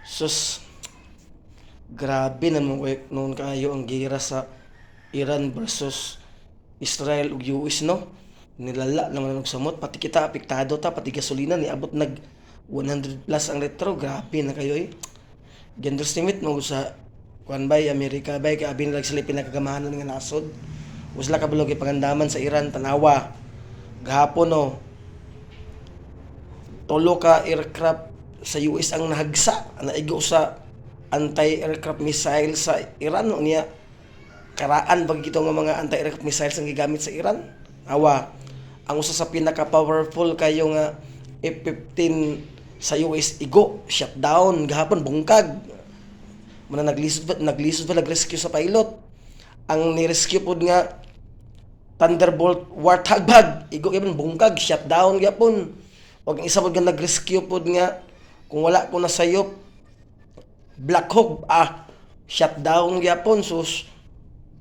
Sus, grabe na noon kayo ang gera sa Iran versus Israel ug US, no? Nilala naman ang samot, pati kita apektado ta, pati gasolina ni abot nag 100 plus ang litro, grabe na kayo eh. Gender estimate mo sa kuan bay Amerika bay kay abi nila sila pinakagamahanan nga nasod. Usla ka bulog pangandaman sa Iran tanawa. Gahapon no, tulo ka aircraft sa US ang nahagsa, naigo sa anti-aircraft missile sa Iran no niya karaan pag ito nga mga anti-aircraft missiles ang gigamit sa Iran. Awa, ang usa sa pinaka-powerful kayo nga F-15 sa US igo, shutdown, gahapon bungkag. Muna naglisod pa nag-rescue sa pilot. Ang ni-rescue pod nga Thunderbolt Warthog bag, igo gyapon bungkag, shutdown gyapon. Og ang isa pod nga nag-rescue pod nga kung wala ko na sayop Black Hawk shutdown gyapon sus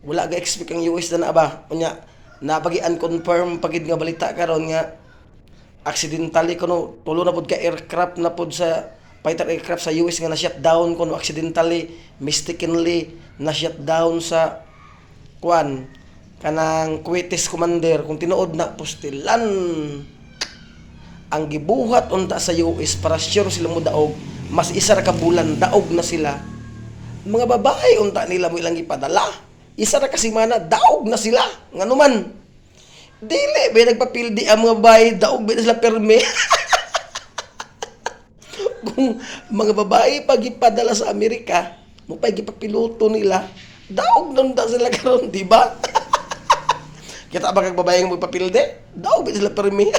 wala ga expect ang US na ba unya napagi unconfirm pagid nga balita karon nga accidentally kuno tulo na pod ka aircraft na pod sa fighter aircraft sa US nga na shutdown kuno accidentally mistakenly na shutdown sa kuan kanang Kuwaitis commander kung tinuod na postilan ang gibuhat unta sa US para sure sila mo daog mas isa ra ka bulan daog na sila mga babae unta nila mo ilang ipadala isa ra ka semana daog na sila nganuman dili ba nagpapildi ang mga babae daog ba sila perme kung mga babae pag ipadala sa Amerika mo pa gipapiloto nila daog nun ta sila karon di ba kita ba kag babae nga magpapildi daog ba sila perme